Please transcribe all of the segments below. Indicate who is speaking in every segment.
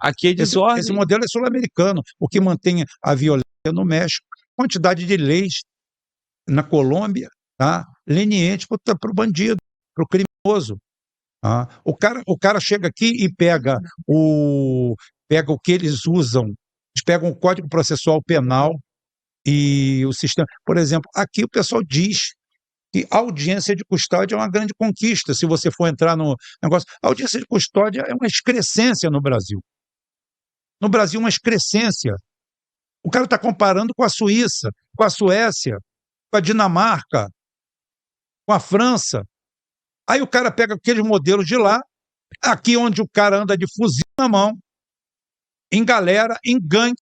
Speaker 1: Aqui é
Speaker 2: Esse
Speaker 1: desordem.
Speaker 2: modelo é sul-americano, o que mantém a violência no México, quantidade de leis na Colômbia, tá? Leniente para o bandido, para o criminoso. Tá? O cara chega aqui e pega o que eles usam, eles pegam o Código Processual Penal e o sistema. Por exemplo, aqui o pessoal diz que a audiência de custódia é uma grande conquista, se você for entrar no negócio. A audiência de custódia é uma excrescência no Brasil. No Brasil, uma excrescência. O cara está comparando com a Suíça, com a Suécia, com a Dinamarca, com a França. Aí o cara pega aqueles modelos de lá, aqui onde o cara anda de fuzil na mão, em galera, em gangue,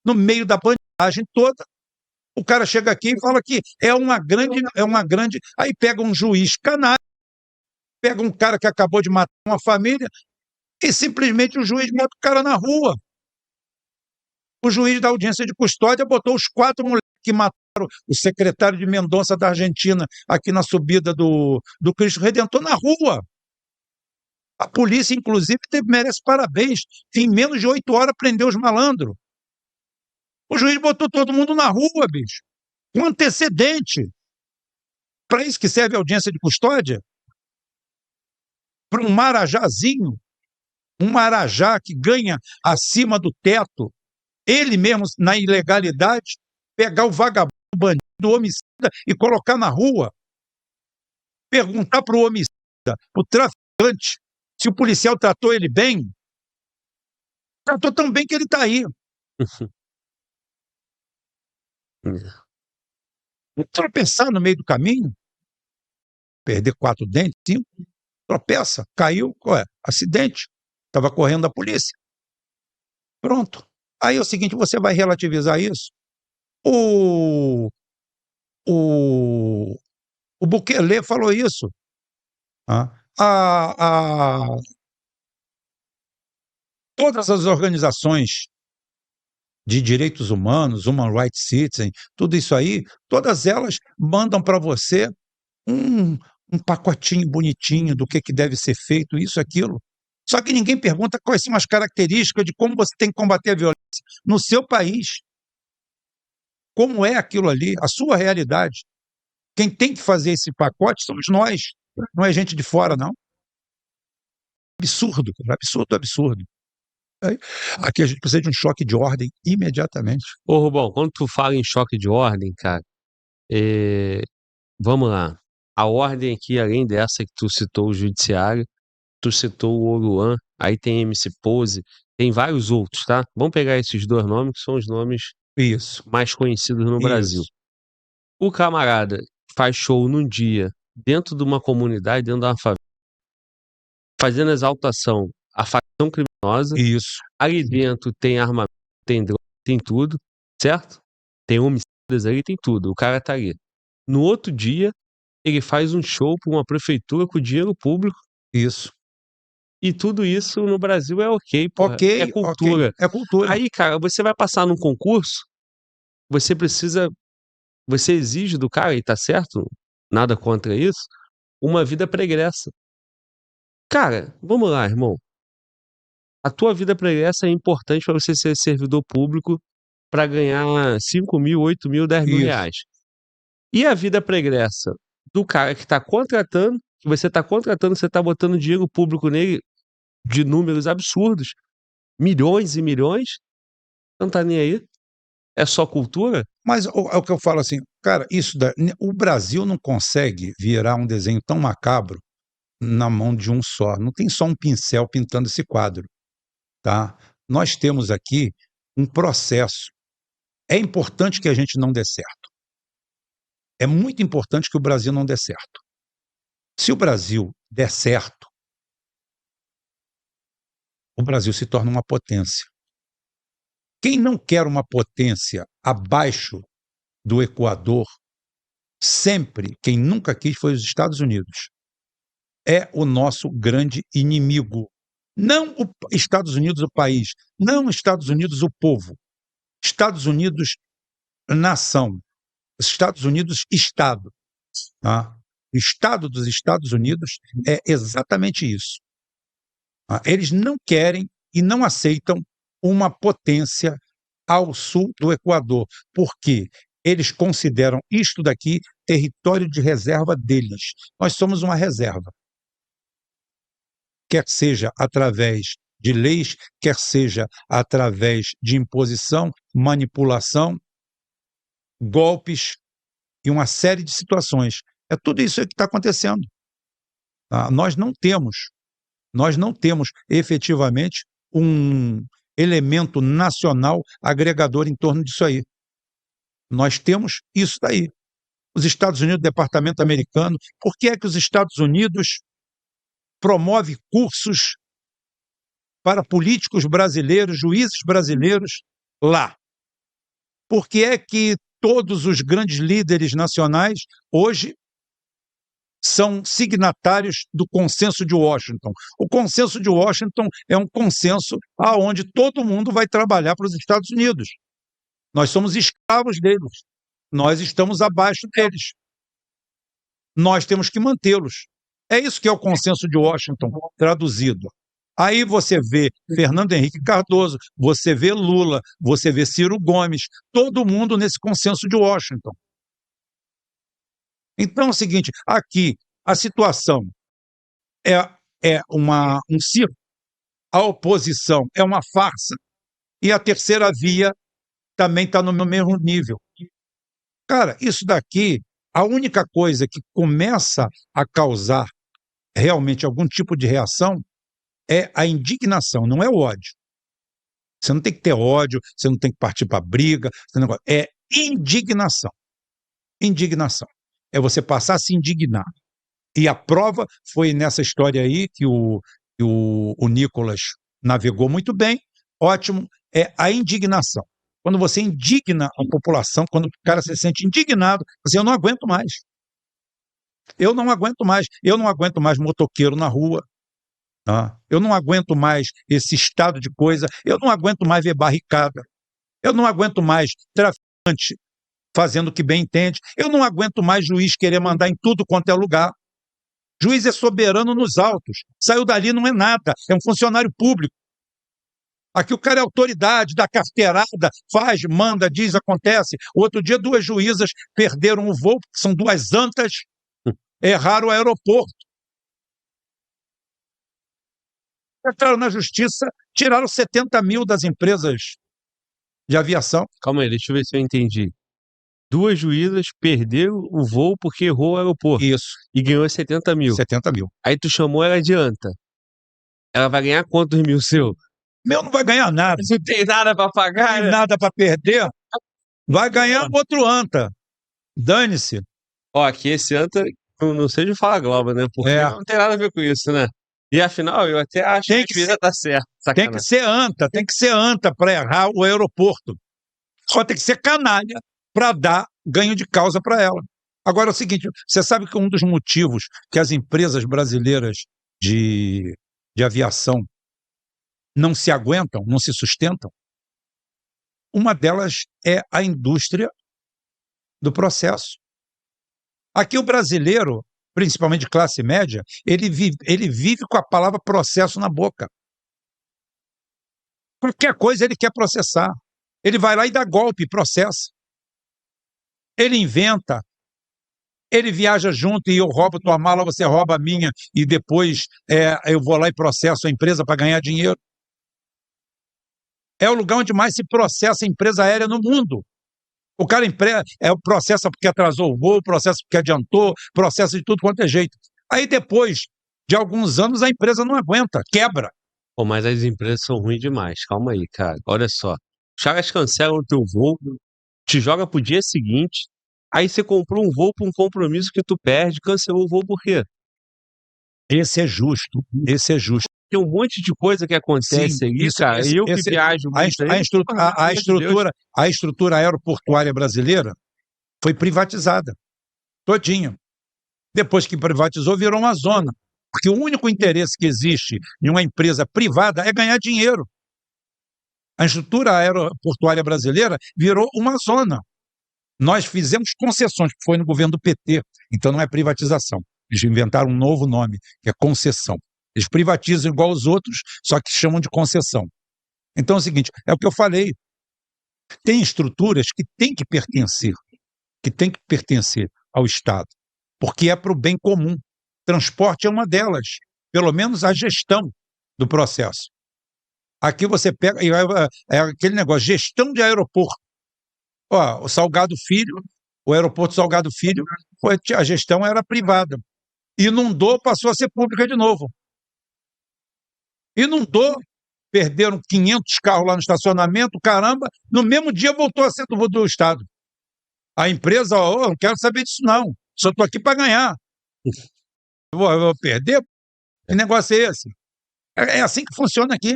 Speaker 2: no meio da bandidagem toda. O cara chega aqui e fala que é uma grande. Aí pega um juiz canalha, pega um cara que acabou de matar uma família, e simplesmente o juiz bota o cara na rua. O juiz da audiência de custódia botou os 4 moleques que mataram o secretário de Mendonça da Argentina aqui na subida do Cristo Redentor na rua. A polícia, inclusive, merece parabéns. Em menos de 8 horas prendeu os malandros. O juiz botou todo mundo na rua, bicho. Com antecedente. Para isso que serve a audiência de custódia? Para um marajazinho, um marajá que ganha acima do teto, ele mesmo, na ilegalidade, pegar o vagabundo, o bandido, o homicida e colocar na rua. Perguntar para o homicida, para o traficante, se o policial tratou ele bem. Tratou tão bem que ele está aí. Tropeçar no meio do caminho, perder 4 dentes, 5, tropeça, caiu, acidente, estava correndo da polícia. Pronto. Aí é o seguinte, você vai relativizar isso. O Bukele falou isso. Todas as organizações de direitos humanos, Human Rights Citizen, tudo isso aí, todas elas mandam para você um pacotinho bonitinho do que deve ser feito, isso, aquilo. Só que ninguém pergunta quais são as características de como você tem que combater a violência no seu país. Como é aquilo ali, a sua realidade. Quem tem que fazer esse pacote somos nós, não é gente de fora, não. Absurdo, absurdo, absurdo. Aqui a gente precisa de um choque de ordem imediatamente.
Speaker 1: Ô, Rubão, quando tu fala em choque de ordem, cara, vamos lá. A ordem aqui, além dessa que tu citou, o judiciário, tu citou o Oruan, aí tem MC Pose, tem vários outros, tá? Vamos pegar esses 2 nomes, que são os nomes mais conhecidos no Brasil. O camarada faz show num dia, dentro de uma comunidade, dentro de uma favela, fazendo exaltação à facção criminosa.
Speaker 2: Isso.
Speaker 1: Ali dentro tem armamento, tem droga, tem tudo, certo? Tem homicidas ali, tem tudo. O cara tá ali. No outro dia, ele faz um show para uma prefeitura com dinheiro público.
Speaker 2: Isso.
Speaker 1: E tudo isso no Brasil é ok, porra.
Speaker 2: Ok,
Speaker 1: é cultura.
Speaker 2: Okay. É cultura.
Speaker 1: Aí, cara, você vai passar num concurso, você exige do cara, e tá certo, nada contra isso, uma vida pregressa. Cara, vamos lá, irmão. A tua vida pregressa é importante para você ser servidor público para ganhar 5 mil, 8 mil, 10 mil reais. E a vida pregressa do cara que tá contratando, que você tá contratando, você tá botando dinheiro público nele de números absurdos, milhões e milhões, não tá nem aí. É só cultura?
Speaker 2: Mas é o que eu falo assim, cara, o Brasil não consegue virar um desenho tão macabro na mão de um só. Não tem só um pincel pintando esse quadro, tá? Nós temos aqui um processo. É importante que a gente não dê certo. É muito importante que o Brasil não dê certo. Se o Brasil der certo, o Brasil se torna uma potência. Quem não quer uma potência abaixo do Equador, sempre, quem nunca quis foi os Estados Unidos. É o nosso grande inimigo. Não os Estados Unidos, o país. Não os Estados Unidos, o povo. Estados Unidos, nação. Estados Unidos, Estado. Tá? O Estado dos Estados Unidos é exatamente isso. Tá? Eles não querem e não aceitam uma potência ao sul do Equador, porque eles consideram isto daqui território de reserva deles. Nós somos uma reserva. Quer seja através de leis, quer seja através de imposição, manipulação, golpes e uma série de situações. É tudo isso que está acontecendo. Tá? Nós não temos efetivamente um elemento nacional agregador em torno disso aí. Nós temos isso daí. Os Estados Unidos, departamento americano, por que é que os Estados Unidos promove cursos para políticos brasileiros, juízes brasileiros lá? Por que é que todos os grandes líderes nacionais hoje são signatários do Consenso de Washington? O Consenso de Washington é um consenso aonde todo mundo vai trabalhar para os Estados Unidos. Nós somos escravos deles. Nós estamos abaixo deles. Nós temos que mantê-los. É isso que é o Consenso de Washington traduzido. Aí você vê Fernando Henrique Cardoso, você vê Lula, você vê Ciro Gomes, todo mundo nesse Consenso de Washington. Então é o seguinte, aqui a situação é um circo, a oposição é uma farsa e a terceira via também está no mesmo nível. Cara, isso daqui, a única coisa que começa a causar realmente algum tipo de reação é a indignação, não é o ódio. Você não tem que ter ódio, você não tem que partir para briga, é indignação. Indignação. É você passar a se indignar. E a prova foi nessa história aí que o Nicolas navegou muito bem, ótimo, é a indignação. Quando você indigna a população, quando o cara se sente indignado, assim, eu não aguento mais. Eu não aguento mais motoqueiro na rua. Tá? Eu não aguento mais esse estado de coisa, eu não aguento mais ver barricada, eu não aguento mais traficante fazendo o que bem entende, eu não aguento mais juiz querer mandar em tudo quanto é lugar. Juiz é soberano nos autos, saiu dali não é nada, é um funcionário público. Aqui o cara é autoridade, dá carteirada, faz, manda, diz, acontece. Outro dia 2 juízas perderam o voo, porque são 2 antas, erraram o aeroporto. Entraram na justiça, tiraram 70 mil das empresas de aviação.
Speaker 1: Calma aí, deixa eu ver se eu entendi. 2 juízas perderam o voo porque errou o aeroporto.
Speaker 2: Isso.
Speaker 1: E ganhou 70 mil.
Speaker 2: 70 mil.
Speaker 1: Aí tu chamou ela de anta. Ela vai ganhar quantos mil seu?
Speaker 2: Meu não vai ganhar nada.
Speaker 1: Não tem nada pra pagar,
Speaker 2: Não tem nada para perder. Vai ganhar outro anta. Dane-se.
Speaker 1: Ó, aqui esse anta, não sei de Fala Globo, né? Porque não tem nada a ver com isso, né? E afinal, eu até acho que a juíza tá certa.
Speaker 2: Tem que ser anta para errar o aeroporto. Só tem que ser canalha para dar ganho de causa para ela. Agora é o seguinte, você sabe que um dos motivos que as empresas brasileiras de aviação não se aguentam, não se sustentam? Uma delas é a indústria do processo. Aqui o brasileiro, principalmente de classe média, ele vive com a palavra processo na boca. Qualquer coisa ele quer processar. Ele vai lá e dá golpe, processa. Ele inventa, ele viaja junto e eu roubo tua mala, você rouba a minha e depois eu vou lá e processo a empresa para ganhar dinheiro. É o lugar onde mais se processa a empresa aérea no mundo. O cara processa porque atrasou o voo, processa porque adiantou, processa de tudo quanto é jeito. Aí depois de alguns anos a empresa não aguenta, quebra.
Speaker 1: Pô, mas as empresas são ruins demais. Calma aí, cara. Olha só. Os caras cancelam o teu voo, te joga pro dia seguinte, aí você comprou um voo para um compromisso que tu perde, cancelou o voo por quê?
Speaker 2: Esse é justo.
Speaker 1: Tem um monte de coisa que acontece aí, cara. E eu que viajo muito aí,
Speaker 2: a estrutura aeroportuária brasileira foi privatizada, todinha. Depois que privatizou, virou uma zona. Porque o único interesse que existe em uma empresa privada é ganhar dinheiro. A estrutura aeroportuária brasileira virou uma zona. Nós fizemos concessões, que foi no governo do PT, então não é privatização. Eles inventaram um novo nome, que é concessão. Eles privatizam igual os outros, só que chamam de concessão. Então é o seguinte, é o que eu falei, tem estruturas que têm que pertencer ao Estado, porque é para o bem comum. Transporte é uma delas, pelo menos a gestão do processo. Aqui você pega, é aquele negócio, gestão de aeroporto. Ó, o Salgado Filho, o aeroporto Salgado Filho, a gestão era privada. Inundou, passou a ser pública de novo. Inundou, perderam 500 carros lá no estacionamento, caramba, no mesmo dia voltou a ser do Estado. A empresa, eu não quero saber disso não, só estou aqui para ganhar. Eu vou perder? Que negócio é esse? É assim que funciona aqui.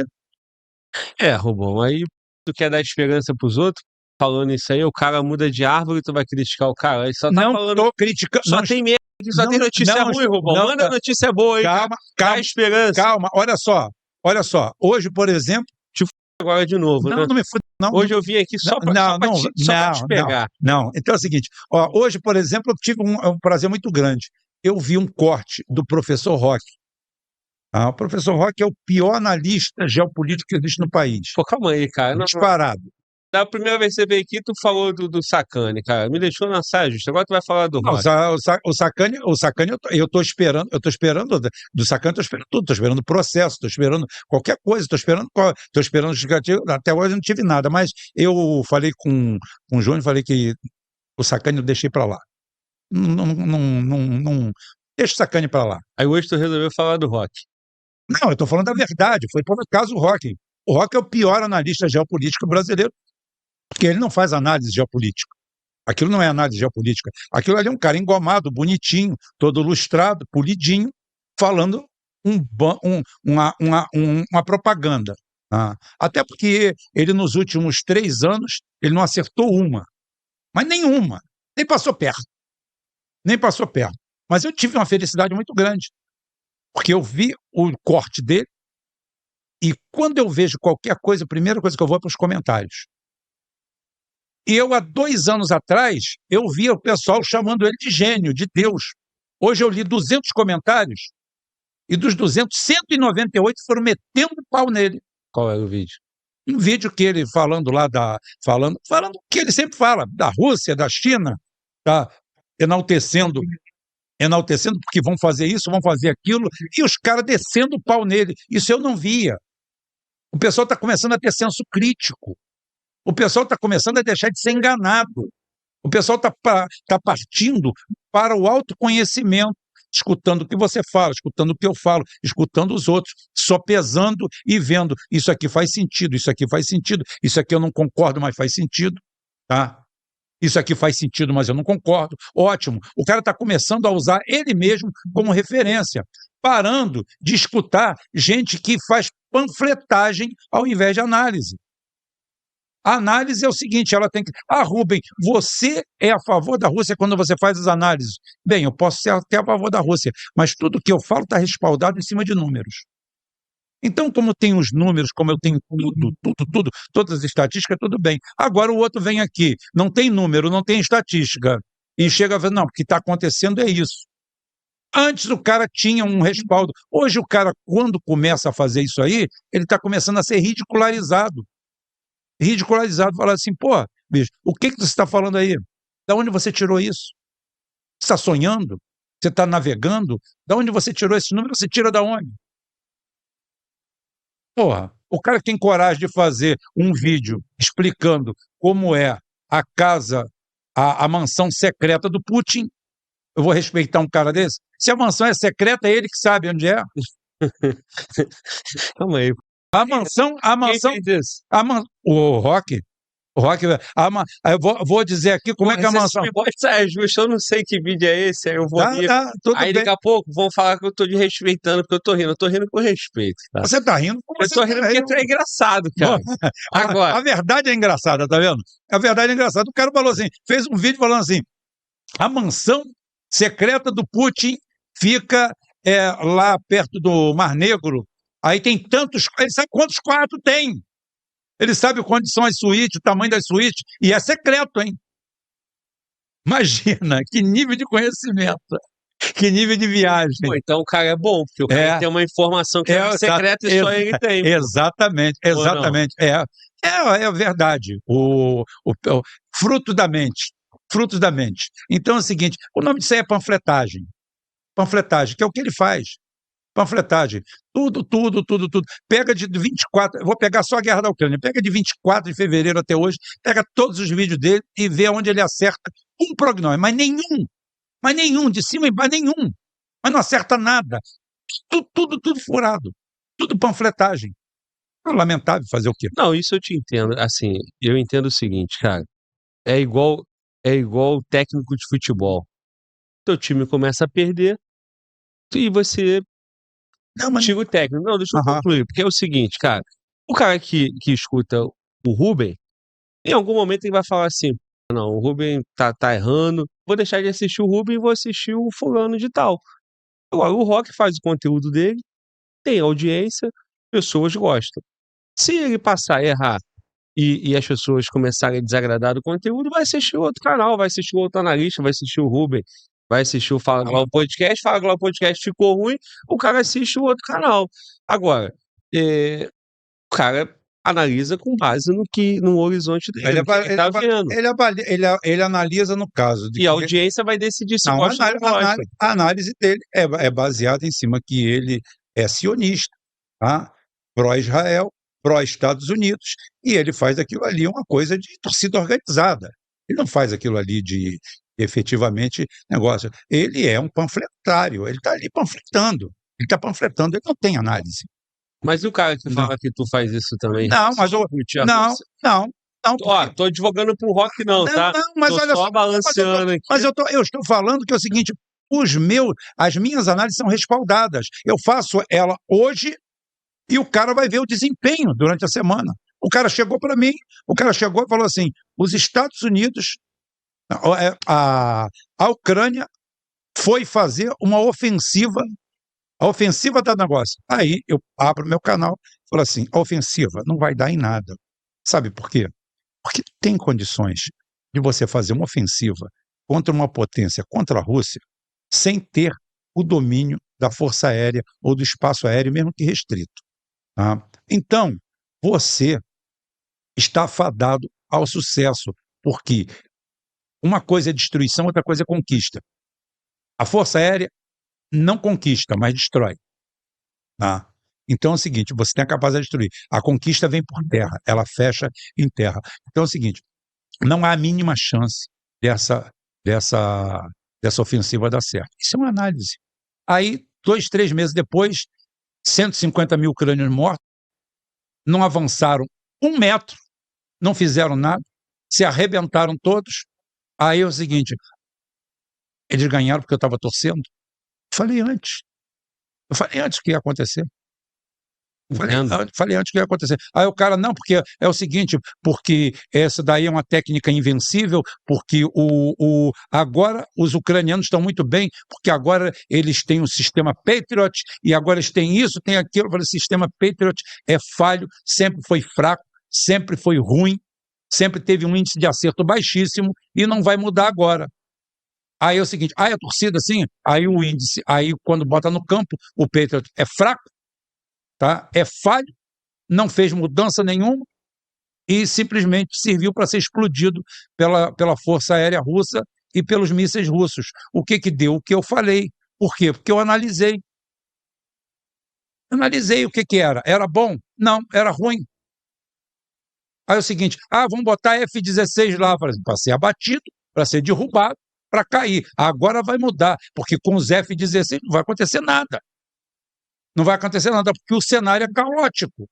Speaker 1: Rubão, aí tu quer dar esperança pros outros, falando isso aí, o cara muda de árvore, tu vai criticar o cara, aí só tá
Speaker 2: Não
Speaker 1: falando,
Speaker 2: estou criticando.
Speaker 1: só tem merda, só tem notícia ruim, Rubão, manda notícia boa aí, dá esperança.
Speaker 2: Calma, olha só, hoje, por exemplo,
Speaker 1: agora de novo, né?
Speaker 2: Não me fui, não.
Speaker 1: Hoje eu vim aqui só pra te pegar.
Speaker 2: Não, então é o seguinte, ó, hoje, por exemplo, eu tive um prazer muito grande. Eu vi um corte do professor Roque. O professor Roque é o pior analista geopolítico que existe no país.
Speaker 1: Pô, calma aí, cara.
Speaker 2: Disparado.
Speaker 1: Da primeira vez que você veio aqui, tu falou do Sacani, cara. Me deixou na saia justa. Agora tu vai falar do Roque.
Speaker 2: O Sacani, eu tô esperando do Sacani, tô esperando tudo, tô esperando o processo, tô esperando qualquer coisa, tô esperando justificativo, até hoje eu não tive nada, mas eu falei com o Júnior, falei que o Sacani eu deixei para lá. Não, deixa o Sacani para lá.
Speaker 1: Aí hoje tu resolveu falar do Roque.
Speaker 2: Não, eu tô falando da verdade, foi por acaso o Roque. O Roque é o pior analista geopolítico brasileiro, porque ele não faz análise geopolítica. Aquilo não é análise geopolítica. Aquilo ali é um cara engomado, bonitinho, todo lustrado, polidinho, falando uma propaganda. Até porque ele, nos últimos 3 anos, ele não acertou uma. Mas nenhuma. Nem passou perto. Mas eu tive uma felicidade muito grande. Porque eu vi o corte dele e quando eu vejo qualquer coisa, a primeira coisa que eu vou é para os comentários. E eu, há 2 anos atrás, eu via o pessoal chamando ele de gênio, de Deus. Hoje eu li 200 comentários e dos 200, 198 foram metendo pau nele.
Speaker 1: Qual era o vídeo?
Speaker 2: Um vídeo que ele falando lá falando o que ele sempre fala, da Rússia, da China, tá enaltecendo porque vão fazer isso, vão fazer aquilo, e os caras descendo o pau nele. Isso eu não via. O pessoal está começando a ter senso crítico. O pessoal está começando a deixar de ser enganado. O pessoal está partindo para o autoconhecimento, escutando o que você fala, escutando o que eu falo, escutando os outros, só pesando e vendo. Isso aqui faz sentido, isso aqui faz sentido, isso aqui eu não concordo, mas faz sentido. Tá? Isso aqui faz sentido, mas eu não concordo. Ótimo. O cara está começando a usar ele mesmo como referência, parando de escutar gente que faz panfletagem ao invés de análise. A análise é o seguinte, ela tem que... Rubem, você é a favor da Rússia quando você faz as análises. Bem, eu posso ser até a favor da Rússia, mas tudo que eu falo está respaldado em cima de números. Então, como eu tenho os números, como eu tenho tudo, todas as estatísticas, tudo bem. Agora o outro vem aqui, não tem número, não tem estatística, e chega a ver, não, o que está acontecendo é isso. Antes o cara tinha um respaldo. Hoje o cara, quando começa a fazer isso aí, ele está começando a ser ridicularizado. Falar assim, pô, bicho, o que você está falando aí? Da onde você tirou isso? Você está sonhando? Você está navegando? Da onde você tirou esse número? Você tira da onde? Porra, o cara que tem coragem de fazer um vídeo explicando como é a casa, a mansão secreta do Putin, eu vou respeitar um cara desse? Se a mansão é secreta, é ele que sabe onde é.
Speaker 1: Calma aí.
Speaker 2: A mansão, o Roque, eu vou dizer aqui como é que a mansão...
Speaker 1: Eu não sei que vídeo é esse, aí eu vou rir. Aí
Speaker 2: bem.
Speaker 1: Daqui a pouco vão falar que eu tô te respeitando, porque eu tô rindo com respeito. Tá?
Speaker 2: Você tá rindo?
Speaker 1: Eu tô rindo porque tu é engraçado, cara. Agora.
Speaker 2: A verdade é engraçada, tá vendo? A verdade é engraçada. O cara falou assim, fez um vídeo falando assim, a mansão secreta do Putin fica lá perto do Mar Negro, aí tem tantos... Ele sabe quantos quartos tem. Ele sabe quantas são as suítes, o tamanho das suítes, e é secreto, hein? Imagina, que nível de conhecimento. Que nível de viagem.
Speaker 1: Pô, então o cara é bom, porque o cara tem uma informação que é secreta e só ele tem.
Speaker 2: Exatamente, exatamente. É verdade. Fruto da mente. Frutos da mente. Então é o seguinte, o nome disso aí é panfletagem. Panfletagem, que é o que ele faz. Panfletagem. Tudo. Pega de 24, vou pegar só a guerra da Ucrânia, pega de 24 de fevereiro até hoje, pega todos os vídeos dele e vê onde ele acerta um prognóstico, mas nenhum, de cima e embaixo, nenhum. Mas não acerta nada. Tudo furado. Tudo panfletagem. É lamentável fazer o quê?
Speaker 1: Não, isso eu te entendo. Assim, eu entendo o seguinte, cara. É igual técnico de futebol. Teu time começa a perder e você tira o técnico. Não, deixa eu concluir. Porque é o seguinte, cara. O cara que escuta o Rubem, em algum momento ele vai falar assim: não, o Rubem tá errando, vou deixar de assistir o Rubem e vou assistir o fulano de tal. Agora, o Rock faz o conteúdo dele, tem audiência, pessoas gostam. Se ele passar a errar e as pessoas começarem a desagradar do conteúdo, vai assistir outro canal, vai assistir outro analista, vai assistir o Rubem, vai assistir o Fala Globo Podcast, Fala Globo Podcast ficou ruim, o cara assiste o outro canal. Agora, o cara analisa com base no horizonte dele, tá vendo.
Speaker 2: Ele analisa no caso.
Speaker 1: E a audiência vai decidir se gosta ou não gosta.
Speaker 2: A análise dele é baseada em cima que ele é sionista, tá? Pró-Israel, pró-Estados Unidos, e ele faz aquilo ali uma coisa de torcida organizada. Ele não faz aquilo ali de efetivamente negócio. Ele é um panfletário, ele está ali panfletando. Ele não tem análise.
Speaker 1: Mas e o cara que fala que tu faz isso também?
Speaker 2: Não, mas não.
Speaker 1: Ó, tô advogando pro Rock não, tá?
Speaker 2: Não, mas
Speaker 1: tô
Speaker 2: olha
Speaker 1: só balanceando aqui.
Speaker 2: Mas eu estou falando que é o seguinte, as minhas análises são respaldadas. Eu faço ela hoje e o cara vai ver o desempenho durante a semana. O cara chegou para mim, e falou assim, os Estados Unidos, a Ucrânia foi fazer uma ofensiva, a ofensiva da negócio. Aí eu abro meu canal e falo assim, a ofensiva não vai dar em nada. Sabe por quê? Porque tem condições de você fazer uma ofensiva contra uma potência, contra a Rússia, sem ter o domínio da força aérea ou do espaço aéreo, mesmo que restrito. Tá? Então, você está fadado ao sucesso, porque uma coisa é destruição, outra coisa é conquista. A força aérea não conquista, mas destrói. Tá? Então é o seguinte, você tem a capacidade de destruir. A conquista vem por terra, ela fecha em terra. Então é o seguinte, não há a mínima chance dessa ofensiva dar certo. Isso é uma análise. Aí, 2, 3 meses depois, 150 mil ucranianos mortos, não avançaram 1 metro, não fizeram nada, se arrebentaram todos. Aí é o seguinte, eles ganharam porque eu estava torcendo? Eu falei antes o que ia acontecer. Falei antes o que ia acontecer. Aí o cara, não, porque é o seguinte, porque essa daí é uma técnica invencível, porque agora os ucranianos estão muito bem, porque agora eles têm o sistema Patriot, e agora eles têm isso, tem aquilo. Eu falei, o sistema Patriot é falho, sempre foi fraco, sempre foi ruim, sempre teve um índice de acerto baixíssimo, e não vai mudar agora. Aí é o seguinte, a torcida assim, aí o índice, aí quando bota no campo, o Patriot é fraco, tá? É falho, não fez mudança nenhuma e simplesmente serviu para ser explodido pela força aérea russa e pelos mísseis russos. O que deu? O que eu falei. Por quê? Porque eu analisei. Analisei o que era. Era bom? Não, era ruim. Aí é o seguinte, vamos botar F-16 lá para ser abatido, para ser derrubado, para cair. Agora vai mudar, porque com os F-16 não vai acontecer nada. Não vai acontecer nada, porque o cenário é caótico.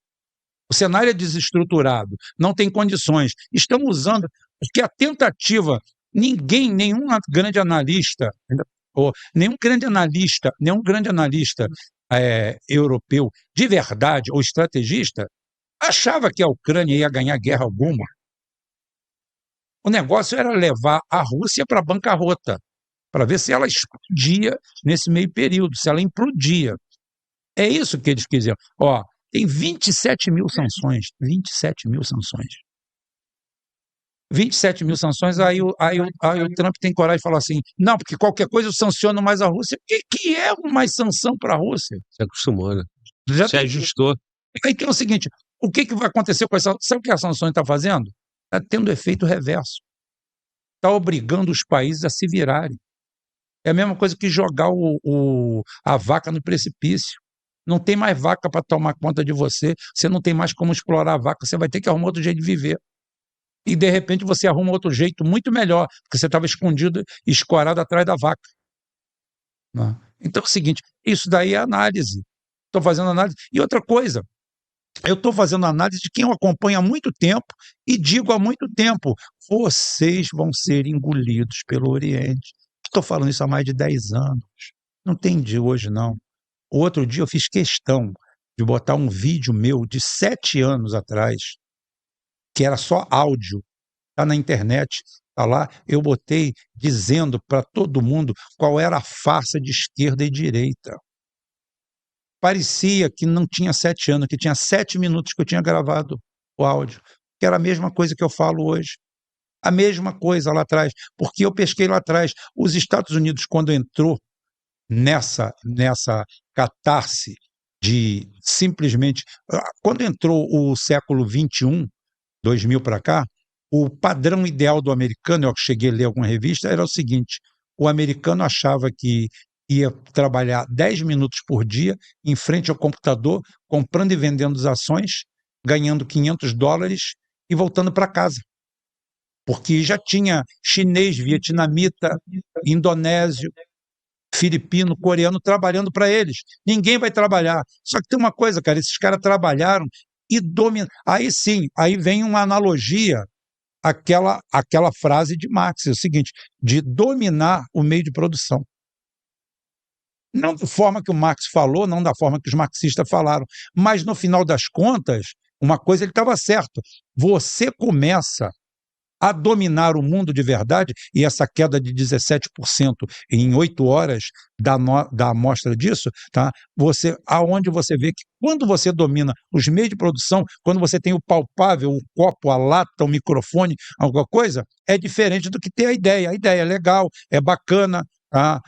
Speaker 2: O cenário é desestruturado, não tem condições. Estão usando, porque a tentativa, nenhum grande analista europeu, de verdade, ou estrategista, achava que a Ucrânia ia ganhar guerra alguma. O negócio era levar a Rússia para a bancarrota, para ver se ela explodia nesse meio período, se ela implodia. É isso que eles quiseram. Tem 27 mil sanções. 27 mil sanções. 27 mil sanções, aí o Trump tem coragem de falar assim, não, porque qualquer coisa eu sanciono mais a Rússia. O que é mais sanção para a Rússia?
Speaker 1: Se acostumou, né?
Speaker 2: Já
Speaker 1: Se
Speaker 2: tem.
Speaker 1: ajustou.
Speaker 2: Aí tem o seguinte, o que vai acontecer com essa... Sabe o que a sanção está fazendo? Está tendo efeito reverso. Está obrigando os países a se virarem. É a mesma coisa que jogar a vaca no precipício. Não tem mais vaca para tomar conta de você, você não tem mais como explorar a vaca, você vai ter que arrumar outro jeito de viver. E, de repente, você arruma outro jeito muito melhor, porque você estava escondido, escorado atrás da vaca. Né? Então é o seguinte, isso daí é análise. Estou fazendo análise. E outra coisa, eu estou fazendo análise de quem eu acompanho há muito tempo e digo há muito tempo, vocês vão ser engolidos pelo Oriente. Estou falando isso há mais de 10 anos. Não tem de hoje, não. Outro dia eu fiz questão de botar um vídeo meu de 7 anos atrás, que era só áudio, está na internet, está lá, eu botei dizendo para todo mundo qual era a farsa de esquerda e direita. Parecia que não tinha 7 anos, que tinha 7 minutos que eu tinha gravado o áudio, que era a mesma coisa que eu falo hoje. A mesma coisa lá atrás, porque eu pesquei lá atrás. Os Estados Unidos, quando entrou nessa catarse de simplesmente... Quando entrou o século XXI, 2000 para cá, o padrão ideal do americano, eu cheguei a ler alguma revista, era o seguinte, o americano achava que ia trabalhar 10 minutos por dia em frente ao computador, comprando e vendendo as ações, ganhando $500 e voltando para casa. Porque já tinha chinês, vietnamita, indonésio, filipino, coreano trabalhando para eles. Ninguém vai trabalhar. Só que tem uma coisa, cara, esses caras trabalharam e dominaram. Aí sim, aí vem uma analogia àquela frase de Marx, é o seguinte, de dominar o meio de produção. Não da forma que o Marx falou, não da forma que os marxistas falaram, mas no final das contas, uma coisa ele estava certo. Você começa a dominar o mundo de verdade, e essa queda de 17% em 8 horas da amostra disso, tá? Aonde você vê que quando você domina os meios de produção, quando você tem o palpável, o copo, a lata, o microfone, alguma coisa, é diferente do que ter a ideia. A ideia é legal, é bacana, tá?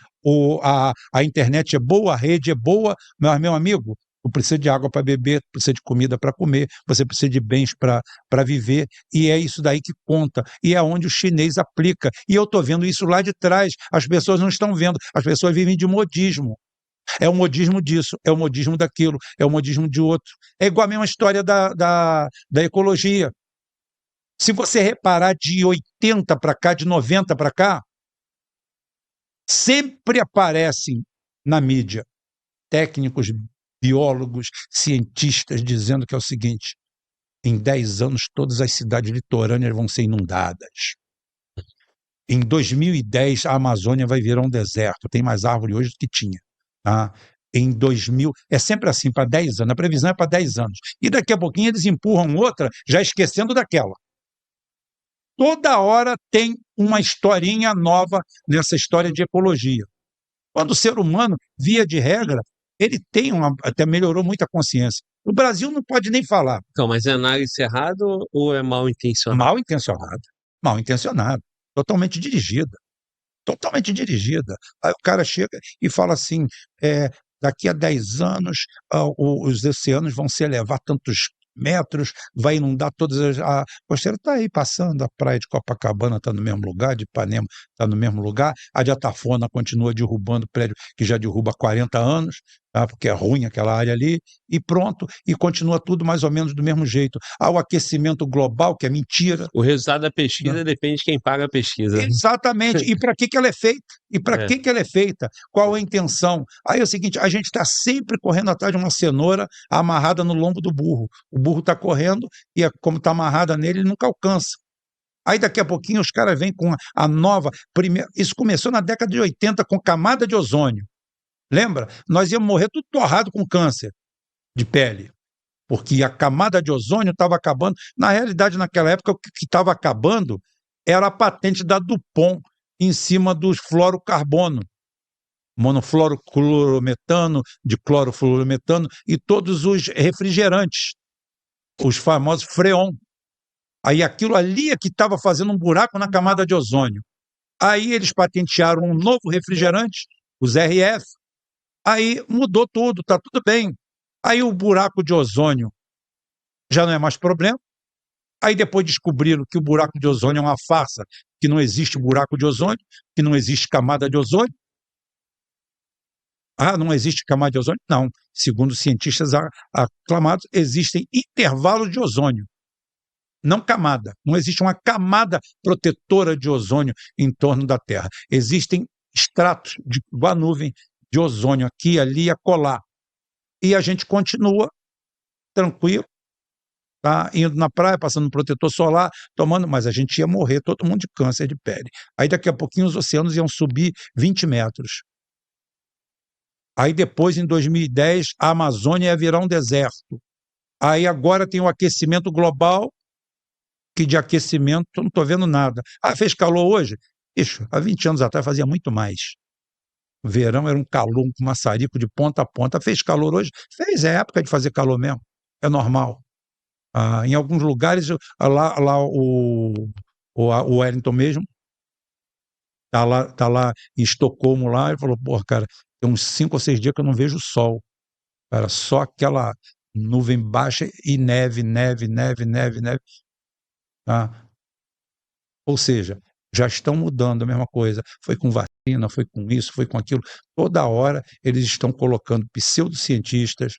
Speaker 2: A internet é boa, a rede é boa, mas, meu amigo, você precisa de água para beber, precisa de comida para comer, você precisa de bens para viver, e é isso daí que conta, e é onde o chinês aplica. E eu estou vendo isso lá de trás, as pessoas não estão vendo, as pessoas vivem de modismo. É o modismo disso, é o modismo daquilo, é o modismo de outro. É igual a mesma história da ecologia. Se você reparar de 80 para cá, de 90 para cá, sempre aparecem na mídia técnicos, biólogos, cientistas dizendo que é o seguinte, em 10 anos todas as cidades litorâneas vão ser inundadas. Em 2010 a Amazônia vai virar um deserto, tem mais árvore hoje do que tinha. Tá? Em 2000, é sempre assim, para 10 anos, a previsão é para 10 anos. E daqui a pouquinho eles empurram outra, já esquecendo daquela. Toda hora tem uma historinha nova nessa história de ecologia. Quando o ser humano, via de regra, ele tem até melhorou muito a consciência. O Brasil não pode nem falar.
Speaker 1: Então, mas é análise errada ou é mal intencionado?
Speaker 2: Mal intencionado. Mal intencionado. Totalmente dirigida. Totalmente dirigida. Aí o cara chega e fala assim, daqui a 10 anos os oceanos vão se elevar tantos metros, vai inundar todas a costeira está aí passando, a praia de Copacabana está no mesmo lugar, de Ipanema está no mesmo lugar, a de Atafona continua derrubando prédio que já derruba há 40 anos, tá? Porque é ruim aquela área ali, e pronto, e continua tudo mais ou menos do mesmo jeito. Há o aquecimento global, que é mentira.
Speaker 1: O resultado da pesquisa depende de quem paga a pesquisa.
Speaker 2: Exatamente. E para que ela é feita? E para
Speaker 1: É.
Speaker 2: que ela é feita? Qual a intenção? Aí é o seguinte, a gente está sempre correndo atrás de uma cenoura amarrada no lombo do burro. O burro está correndo e, como está amarrada nele, ele nunca alcança. Aí daqui a pouquinho os caras vêm com a nova... Isso começou na década de 80 com camada de ozônio. Lembra? Nós íamos morrer tudo torrado com câncer de pele. Porque a camada de ozônio estava acabando. Na realidade, naquela época, o que estava acabando era a patente da DuPont em cima dos fluorocarbono, monofluoroclorometano, diclorofluorometano e todos os refrigerantes, os famosos Freon. Aí aquilo ali é que estava fazendo um buraco na camada de ozônio. Aí eles patentearam um novo refrigerante, os RF. Aí mudou tudo, está tudo bem. Aí o buraco de ozônio já não é mais problema. Aí depois descobriram que o buraco de ozônio é uma farsa, que não existe buraco de ozônio, que não existe camada de ozônio. Ah, não existe camada de ozônio? Não. Segundo cientistas aclamados, existem intervalos de ozônio, não camada. Não existe uma camada protetora de ozônio em torno da Terra. Existem estratos de uma nuvem de ozônio aqui, ali e acolá. E a gente continua tranquilo, tá? Indo na praia, passando protetor solar, tomando, mas a gente ia morrer, todo mundo de câncer de pele. Aí daqui a pouquinho os oceanos iam subir 20 metros. Aí depois, em 2010, a Amazônia ia virar um deserto. Aí agora tem o aquecimento global, que de aquecimento eu não estou vendo nada. Ah, fez calor hoje? Ixi, há 20 anos atrás fazia muito mais. O verão era um calor, um maçarico de ponta a ponta. Fez calor hoje? Fez, é época de fazer calor mesmo. É normal. Ah, em alguns lugares, lá o Wellington mesmo, tá lá em Estocolmo, lá, ele falou, pô, cara, tem uns 5 ou 6 dias que eu não vejo o sol. Cara, só aquela nuvem baixa e neve, neve, neve, neve, neve. Tá? Ou seja, já estão mudando a mesma coisa. Foi com vacina, foi com isso, foi com aquilo. Toda hora eles estão colocando pseudocientistas,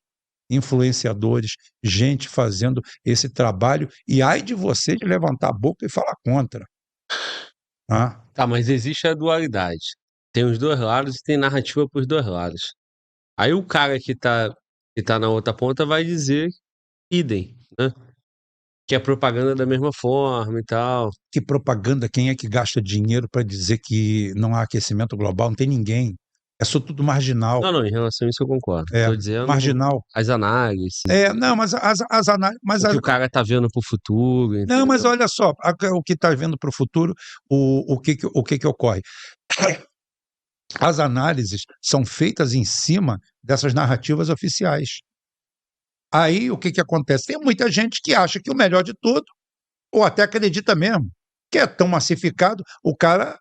Speaker 2: influenciadores, gente fazendo esse trabalho, e ai de você de levantar a boca e falar contra. Tá?
Speaker 1: Tá, mas existe a dualidade. Tem os 2 lados e tem narrativa para os 2 lados. Aí o cara que tá na outra ponta vai dizer idem, né, que é propaganda da mesma forma e tal.
Speaker 2: Que propaganda, quem é que gasta dinheiro para dizer que não há aquecimento global? Não tem ninguém. É só tudo marginal.
Speaker 1: Não, em relação a isso eu concordo.
Speaker 2: É,
Speaker 1: Tô dizendo
Speaker 2: marginal.
Speaker 1: as análises,
Speaker 2: Não, mas as análises.
Speaker 1: o que o cara tá vendo para o futuro,
Speaker 2: Não, mas
Speaker 1: entendeu?
Speaker 2: olha só, o que está vendo para o futuro, o que ocorre? As análises são feitas em cima dessas narrativas oficiais. Aí o que acontece? Tem muita gente que acha que o melhor de tudo, ou até acredita mesmo, que é tão massificado, o cara.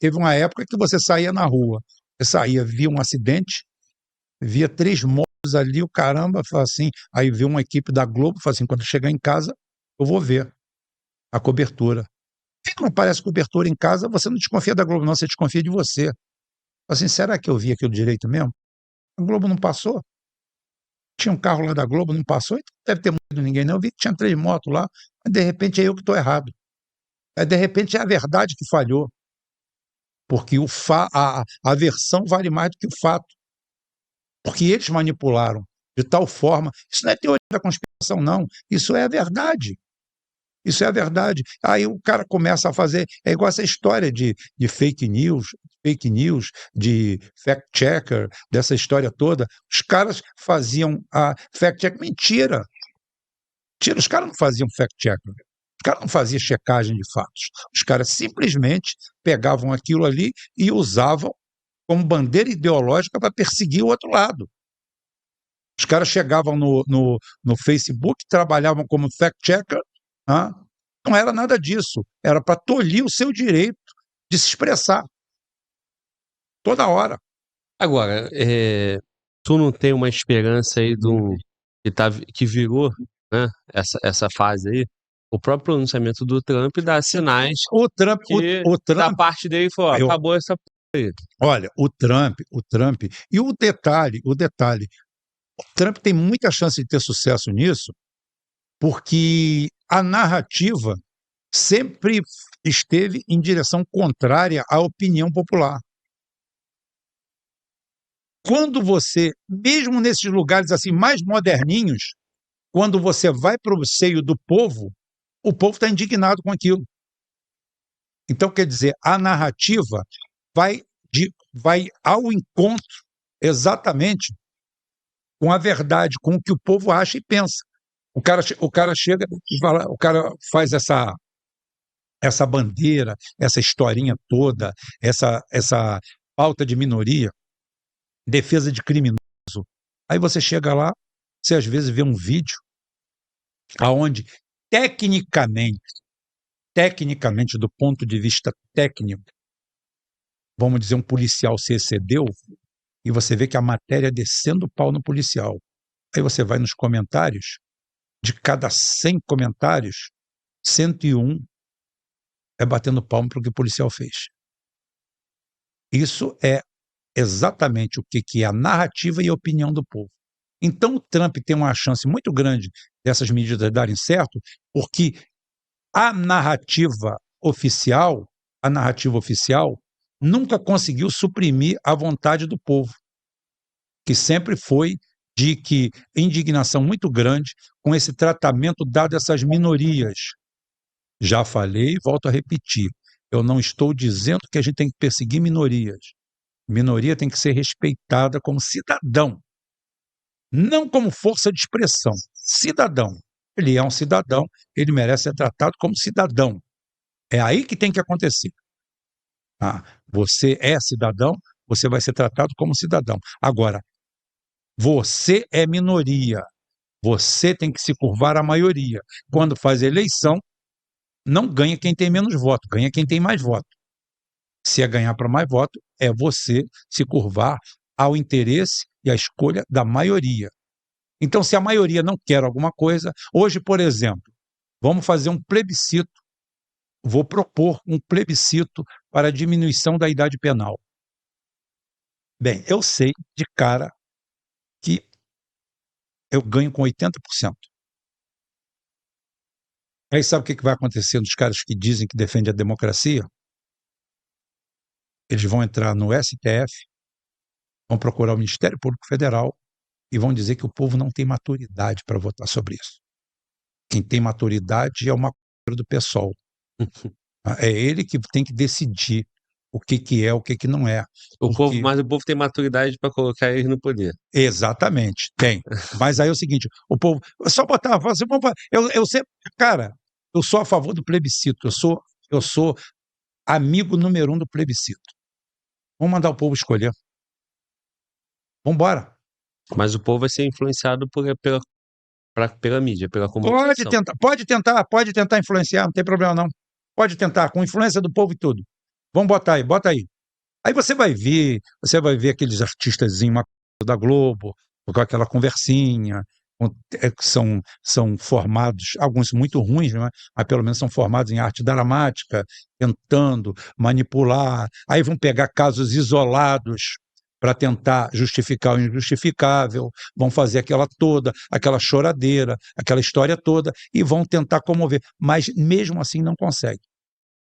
Speaker 2: Teve uma época que você saía na rua, você saía, via um acidente, via 3 mortos ali, o caramba, fala assim, aí viu uma equipe da Globo, fala assim, quando chegar em casa, eu vou ver a cobertura. Por que não aparece cobertura em casa? Você não desconfia da Globo, não, você desconfia de você. Fala assim, será que eu vi aquilo direito mesmo? A Globo não passou? Tinha um carro lá da Globo, não passou? Então não deve ter morrido ninguém, não. Eu vi que tinha 3 motos lá, mas de repente é eu que estou errado. De repente é a verdade que falhou. Porque a versão vale mais do que o fato. Porque eles manipularam de tal forma. Isso não é teoria da conspiração, não. Isso é a verdade. Isso é a verdade. Aí o cara começa a fazer. É igual essa história de fake news, de fact-checker, dessa história toda. Os caras faziam a fact-check. Mentira! Mentira, os caras não faziam fact-checker. Os caras não faziam checagem de fatos. Os caras simplesmente pegavam aquilo ali e usavam como bandeira ideológica para perseguir o outro lado. Os caras chegavam no Facebook, trabalhavam como fact-checker, né? Não era nada disso. Era para tolir o seu direito de se expressar. Toda hora.
Speaker 1: Agora, tu não tem uma esperança aí que virou, né, essa fase aí? O próprio pronunciamento do Trump dá sinais
Speaker 2: O Trump,
Speaker 1: que da parte dele falou, acabou essa aí.
Speaker 2: Olha, o Trump, e o detalhe, o Trump tem muita chance de ter sucesso nisso, porque a narrativa sempre esteve em direção contrária à opinião popular. Quando você, mesmo nesses lugares assim mais moderninhos, quando você vai para o seio do povo, o povo está indignado com aquilo. Então, quer dizer, a narrativa vai ao encontro exatamente com a verdade, com o que o povo acha e pensa. O cara chega e fala, o cara faz essa bandeira, essa historinha toda, essa pauta de minoria, defesa de criminoso. Aí você chega lá, você às vezes vê um vídeo aonde tecnicamente, do ponto de vista técnico, vamos dizer, um policial se excedeu, e você vê que a matéria é descendo o pau no policial. Aí você vai nos comentários, de cada 100 comentários, 101 é batendo palmo para o que o policial fez. Isso é exatamente o que é a narrativa e a opinião do povo. Então o Trump tem uma chance muito grande dessas medidas darem certo, porque a narrativa oficial nunca conseguiu suprimir a vontade do povo, que sempre foi de que indignação muito grande com esse tratamento dado a essas minorias. Já falei e volto a repetir, eu não estou dizendo que a gente tem que perseguir minorias. Minoria tem que ser respeitada como cidadão, não como força de expressão. Cidadão. Ele é um cidadão, ele merece ser tratado como cidadão. É aí que tem que acontecer. Você é cidadão, você vai ser tratado como cidadão. Agora, você é minoria, você tem que se curvar à maioria. Quando faz eleição, não ganha quem tem menos voto, ganha quem tem mais voto. Se é ganhar para mais voto, é você se curvar ao interesse e à escolha da maioria. Então, se a maioria não quer alguma coisa, hoje, por exemplo, vamos fazer um plebiscito, vou propor um plebiscito para a diminuição da idade penal. Bem, eu sei de cara que eu ganho com 80%. Aí sabe o que vai acontecer dos caras que dizem que defendem a democracia? Eles vão entrar no STF, vão procurar o Ministério Público Federal e vão dizer que o povo não tem maturidade para votar sobre isso. Quem tem maturidade é uma coisa do PSOL. É ele que tem que decidir o que é, o que não é.
Speaker 1: Mas o povo tem maturidade para colocar eles no poder.
Speaker 2: Exatamente, tem. Mas aí é o seguinte, o povo, só botar, eu sempre, cara, eu sou a favor do plebiscito, eu sou amigo número 1 do plebiscito. Vamos mandar o povo escolher. Vamos embora.
Speaker 1: Mas o povo vai ser influenciado pela mídia, pela comunicação.
Speaker 2: Pode tentar influenciar, não tem problema não. Pode tentar, com influência do povo e tudo. Vamos botar aí, bota aí. Aí você vai ver aqueles artistazinhos da Globo, com aquela conversinha, que são formados, alguns muito ruins, né? Mas pelo menos são formados em arte dramática, tentando manipular. Aí vão pegar casos isolados para tentar justificar o injustificável, vão fazer aquela choradeira, aquela história toda, e vão tentar comover, mas mesmo assim não consegue.